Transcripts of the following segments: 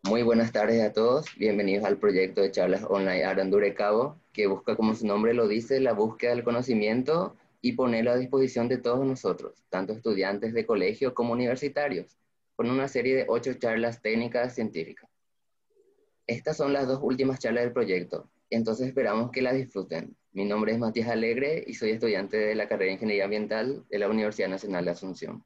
Muy buenas tardes a todos, bienvenidos al proyecto de charlas online Arandurecabo, que busca, como su nombre lo dice, la búsqueda del conocimiento y ponerlo a disposición de todos nosotros, tanto estudiantes de colegio como universitarios, con una serie de 8 charlas técnicas científicas. Estas son las 2 últimas charlas del proyecto, entonces esperamos que las disfruten. Mi nombre es Matías Alegre y soy estudiante de la carrera de Ingeniería Ambiental de la Universidad Nacional de Asunción.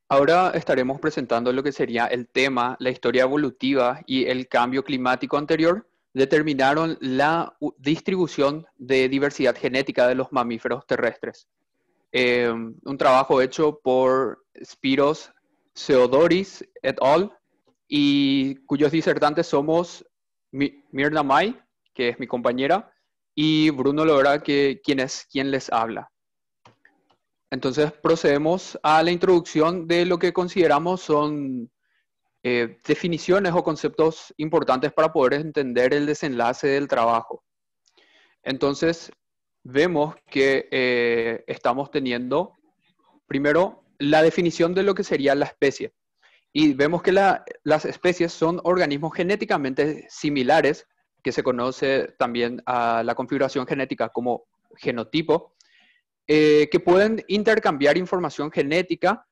Ahora estaremos presentando lo que sería el tema, la historia evolutiva y el cambio climático anterior determinaron la distribución de diversidad genética de los mamíferos terrestres. Un trabajo hecho por Spiros Theodoris et al. Y cuyos disertantes somos Mirna May, que es mi compañera, y Bruno Lora, quien les habla. Entonces procedemos a la introducción de lo que consideramos son definiciones o conceptos importantes para poder entender el desenlace del trabajo. Entonces vemos que estamos teniendo primero la definición de lo que sería la especie. Y vemos que las especies son organismos genéticamente similares, que se conoce también a la configuración genética como genotipo, que pueden intercambiar información genética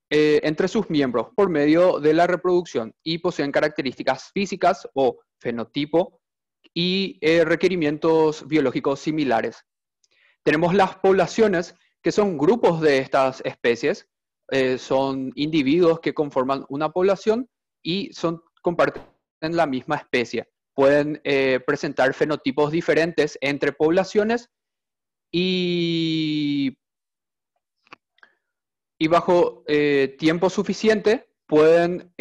entre sus miembros por medio de la reproducción y poseen características físicas o fenotipo y requerimientos biológicos similares. Tenemos las poblaciones, que son grupos de estas especies, son individuos que conforman una población y comparten la misma especie. Pueden presentar fenotipos diferentes entre poblaciones y bajo tiempo suficiente pueden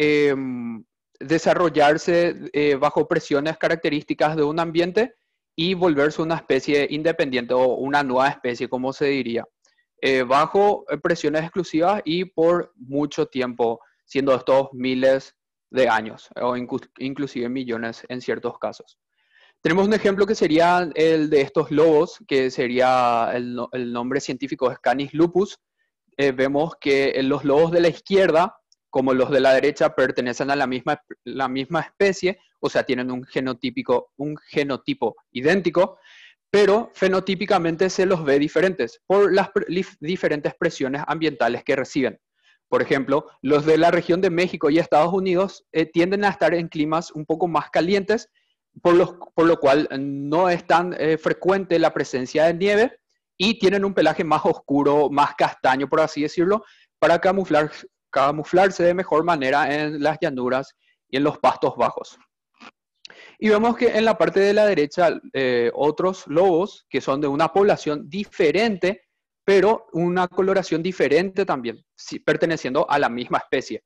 desarrollarse bajo presiones características de un ambiente y volverse una especie independiente o una nueva especie, como se diría, bajo presiones exclusivas y por mucho tiempo, siendo estos miles de años o inclusive millones en ciertos casos. Tenemos un ejemplo que sería el de estos lobos, que sería el nombre científico es Canis lupus. Vemos que los lobos de la izquierda, como los de la derecha, pertenecen a la misma especie, o sea, tienen un genotipo idéntico, pero fenotípicamente se los ve diferentes por las diferentes presiones ambientales que reciben. Por ejemplo, los de la región de México y Estados Unidos tienden a estar en climas un poco más calientes, por lo cual no es tan frecuente la presencia de nieve y tienen un pelaje más oscuro, más castaño, por así decirlo, para camuflarse de mejor manera en las llanuras y en los pastos bajos. Y vemos que en la parte de la derecha otros lobos que son de una población diferente, pero una coloración diferente también, perteneciendo a la misma especie.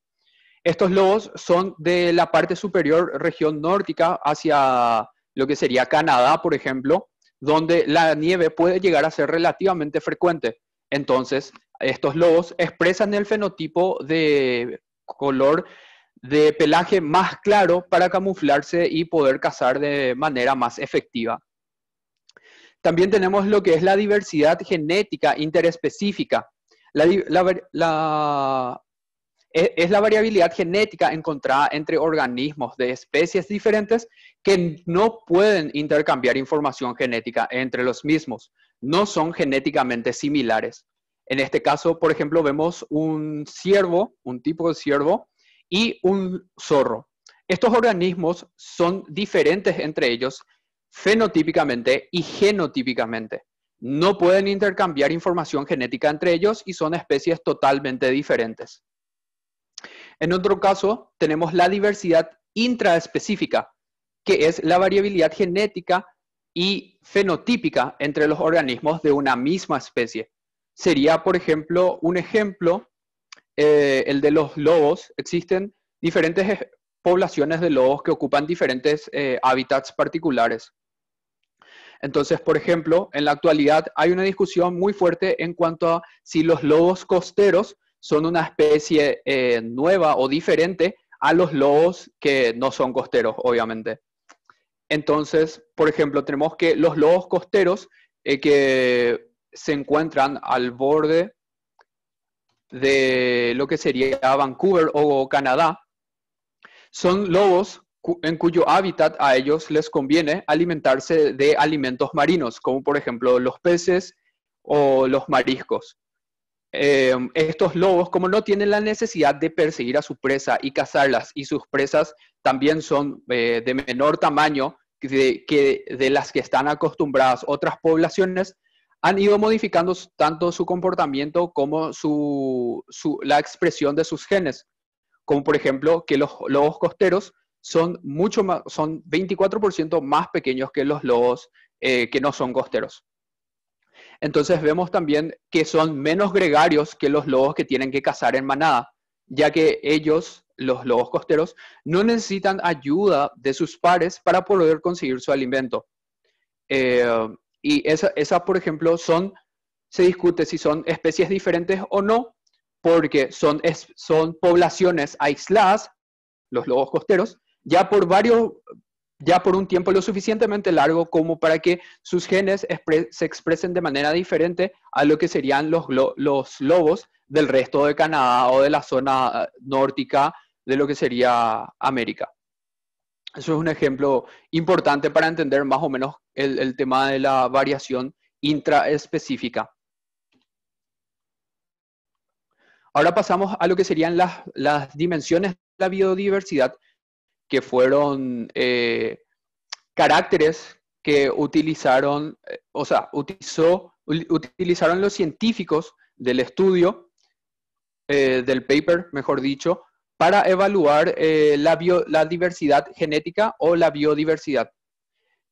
Estos lobos son de la parte superior, región nórdica, hacia lo que sería Canadá, por ejemplo, donde la nieve puede llegar a ser relativamente frecuente. Entonces, estos lobos expresan el fenotipo de color de pelaje más claro para camuflarse y poder cazar de manera más efectiva. También tenemos lo que es la diversidad genética interespecífica. Es la variabilidad genética encontrada entre organismos de especies diferentes que no pueden intercambiar información genética entre los mismos. No son genéticamente similares. En este caso, por ejemplo, vemos un ciervo, un tipo de ciervo, y un zorro. Estos organismos son diferentes entre ellos fenotípicamente y genotípicamente. No pueden intercambiar información genética entre ellos y son especies totalmente diferentes. En otro caso, tenemos la diversidad intraespecífica, que es la variabilidad genética y fenotípica entre los organismos de una misma especie. Sería, por ejemplo, el de los lobos. Existen diferentes poblaciones de lobos que ocupan diferentes hábitats particulares. Entonces, por ejemplo, en la actualidad hay una discusión muy fuerte en cuanto a si los lobos costeros son una especie nueva o diferente a los lobos que no son costeros, obviamente. Entonces, por ejemplo, tenemos que los lobos costeros que se encuentran al borde de lo que sería Vancouver o Canadá, son lobos en cuyo hábitat a ellos les conviene alimentarse de alimentos marinos, como por ejemplo los peces o los mariscos. Estos lobos, como no tienen la necesidad de perseguir a su presa y cazarlas, y sus presas también son de menor tamaño que de las que están acostumbradas otras poblaciones, han ido modificando tanto su comportamiento como la expresión de sus genes, como por ejemplo que los lobos costeros son mucho más, son 24% más pequeños que los lobos que no son costeros. Entonces vemos también que son menos gregarios que los lobos que tienen que cazar en manada, ya que ellos, los lobos costeros, no necesitan ayuda de sus pares para poder conseguir su alimento. Y esa, por ejemplo, se discute si son especies diferentes o no, porque son poblaciones aisladas, los lobos costeros, ya por un tiempo lo suficientemente largo como para que sus genes se expresen de manera diferente a lo que serían los lobos del resto de Canadá o de la zona nórtica de lo que sería América. Eso es un ejemplo importante para entender más o menos el tema de la variación intraespecífica. Ahora pasamos a lo que serían las dimensiones de la biodiversidad, que fueron caracteres que utilizaron los científicos del estudio, del paper, mejor dicho, para evaluar la diversidad genética o la biodiversidad.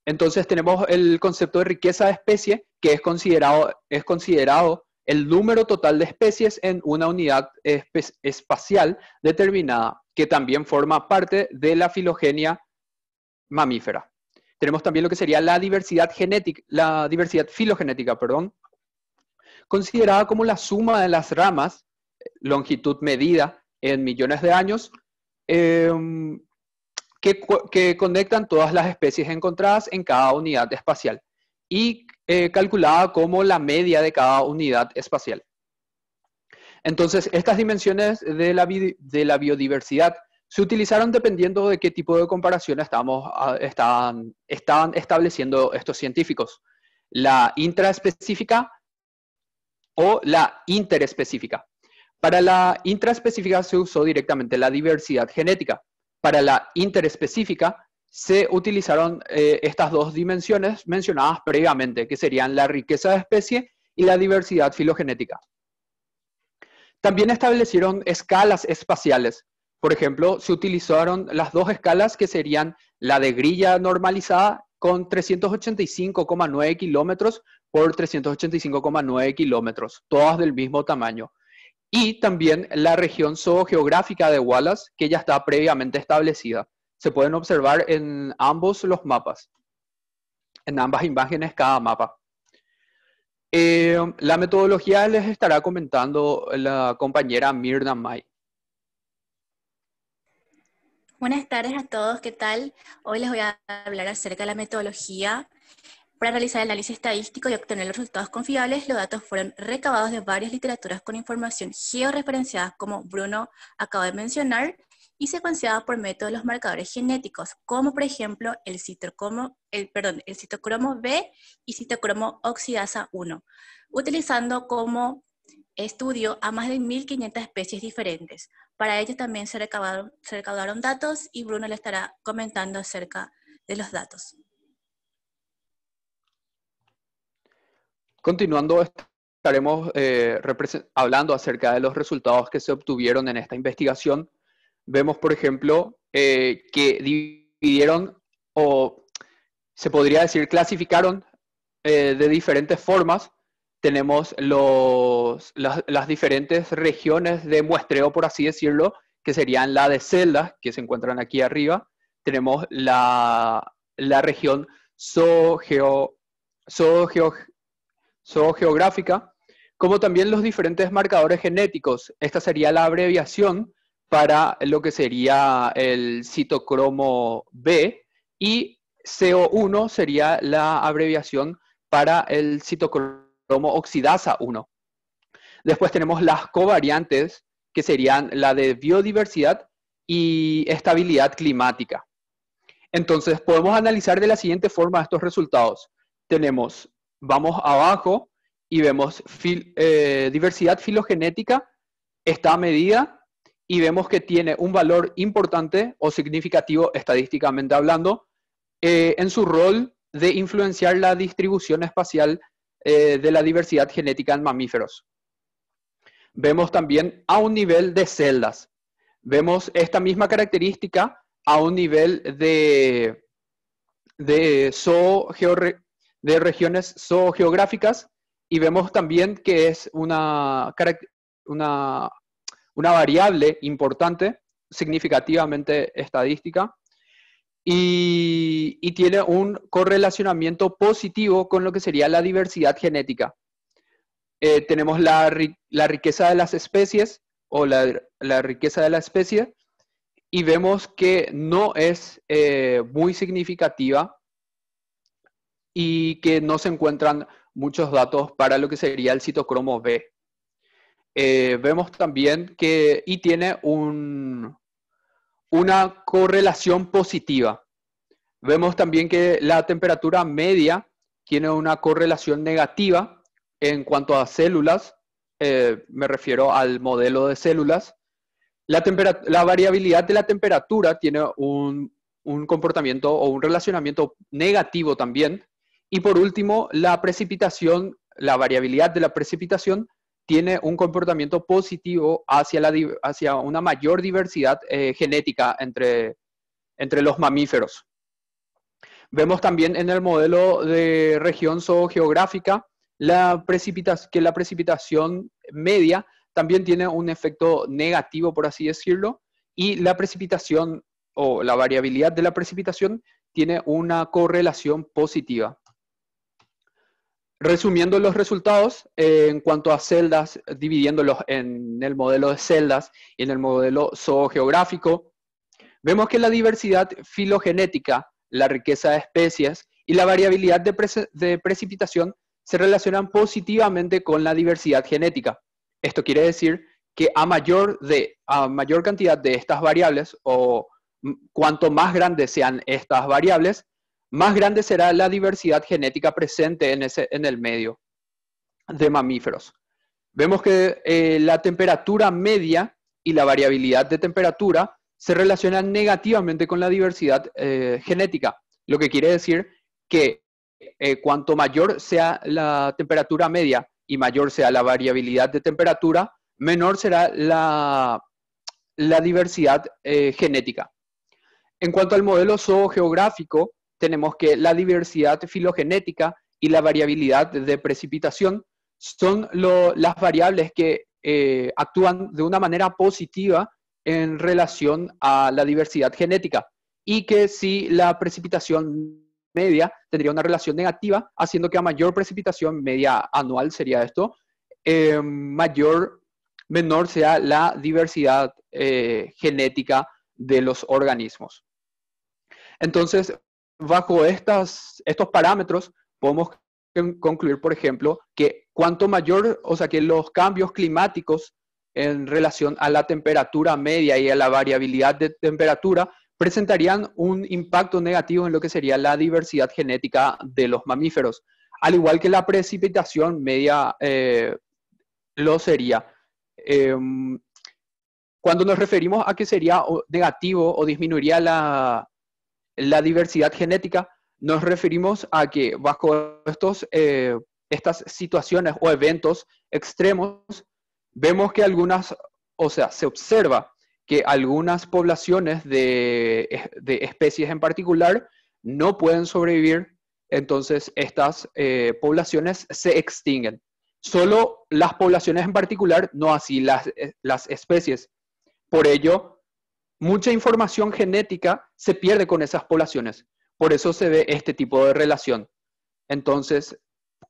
Entonces tenemos el concepto de riqueza de especie, que es considerado el número total de especies en una unidad espacial determinada, que también forma parte de la filogenia mamífera. Tenemos también lo que sería la diversidad filogenética, considerada como la suma de las ramas, longitud medida en millones de años, que conectan todas las especies encontradas en cada unidad espacial y calculada como la media de cada unidad espacial. Entonces, estas dimensiones de la biodiversidad se utilizaron dependiendo de qué tipo de comparación estaban estableciendo estos científicos. La intraespecífica o la interespecífica. Para la intraespecífica se usó directamente la diversidad genética. Para la interespecífica se utilizaron estas dos dimensiones mencionadas previamente, que serían la riqueza de especie y la diversidad filogenética. También establecieron escalas espaciales. Por ejemplo, se utilizaron las dos escalas que serían la de grilla normalizada con 385,9 kilómetros por 385,9 kilómetros, todas del mismo tamaño. Y también la región zoogeográfica de Wallace, que ya está previamente establecida. Se pueden observar en ambos los mapas, en ambas imágenes cada mapa. La metodología les estará comentando la compañera Mirna May. Buenas tardes a todos, ¿qué tal? Hoy les voy a hablar acerca de la metodología. Para realizar el análisis estadístico y obtener los resultados confiables, los datos fueron recabados de varias literaturas con información georreferenciada, como Bruno acaba de mencionar, y secuenciada por método de los marcadores genéticos, como por ejemplo el citocromo B y citocromo oxidasa 1, utilizando como estudio a más de 1.500 especies diferentes. Para ello también se recaudaron datos y Bruno le estará comentando acerca de los datos. Continuando, estaremos hablando acerca de los resultados que se obtuvieron en esta investigación. Vemos, por ejemplo, que dividieron, o se podría decir clasificaron de diferentes formas. Tenemos las diferentes regiones de muestreo, por así decirlo, que serían la de celdas, que se encuentran aquí arriba. Tenemos la región zoogeográfica, como también los diferentes marcadores genéticos. Esta sería la abreviación para lo que sería el citocromo B, y CO1 sería la abreviación para el citocromo oxidasa 1. Después tenemos las covariantes, que serían la de biodiversidad y estabilidad climática. Entonces, podemos analizar de la siguiente forma estos resultados. Vamos abajo y vemos diversidad filogenética, está medida y vemos que tiene un valor importante o significativo estadísticamente hablando en su rol de influenciar la distribución espacial de la diversidad genética en mamíferos. Vemos también a un nivel de celdas. Vemos esta misma característica a un nivel de regiones zoogeográficas y vemos también que es una variable importante, significativamente estadística, y tiene un correlacionamiento positivo con lo que sería la diversidad genética. Tenemos la riqueza de las especies o la riqueza de la especie y vemos que no es muy significativa y que no se encuentran muchos datos para lo que sería el citocromo B. Vemos también que tiene una correlación positiva. Vemos también que la temperatura media tiene una correlación negativa en cuanto a células, me refiero al modelo de células. La variabilidad de la temperatura tiene un comportamiento o un relacionamiento negativo también. Y por último, la precipitación, la variabilidad de la precipitación tiene un comportamiento positivo hacia una mayor diversidad genética entre los mamíferos. Vemos también en el modelo de región zoogeográfica que la precipitación media también tiene un efecto negativo, por así decirlo, y la precipitación o la variabilidad de la precipitación tiene una correlación positiva. Resumiendo los resultados, en cuanto a celdas, dividiéndolos en el modelo de celdas y en el modelo zoogeográfico, vemos que la diversidad filogenética, la riqueza de especies y la variabilidad de precipitación se relacionan positivamente con la diversidad genética. Esto quiere decir que a mayor cantidad de estas variables, o cuanto más grandes sean estas variables, más grande será la diversidad genética presente en el medio de mamíferos. Vemos que la temperatura media y la variabilidad de temperatura se relacionan negativamente con la diversidad genética, lo que quiere decir que cuanto mayor sea la temperatura media y mayor sea la variabilidad de temperatura, menor será la diversidad genética. En cuanto al modelo zoogeográfico, tenemos que la diversidad filogenética y la variabilidad de precipitación son las variables que actúan de una manera positiva en relación a la diversidad genética, y que si la precipitación media tendría una relación negativa, haciendo que a mayor precipitación media anual sería esto, menor sea la diversidad genética de los organismos. Entonces, bajo estos parámetros, podemos concluir, por ejemplo, que cuanto mayor, o sea, que los cambios climáticos en relación a la temperatura media y a la variabilidad de temperatura presentarían un impacto negativo en lo que sería la diversidad genética de los mamíferos, al igual que la precipitación media lo sería. Cuando nos referimos a que sería negativo o disminuiría la diversidad genética, nos referimos a que bajo estas situaciones o eventos extremos, vemos que se observa que algunas poblaciones de especies en particular no pueden sobrevivir, entonces estas poblaciones se extinguen. Solo las poblaciones en particular, no así las especies. Por ello, mucha información genética se pierde con esas poblaciones. Por eso se ve este tipo de relación. Entonces,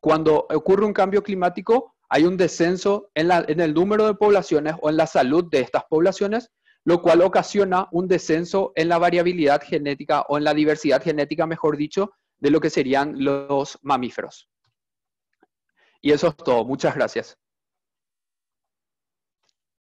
cuando ocurre un cambio climático, hay un descenso en el número de poblaciones o en la salud de estas poblaciones, lo cual ocasiona un descenso en la variabilidad genética o en la diversidad genética, mejor dicho, de lo que serían los mamíferos. Y eso es todo. Muchas gracias.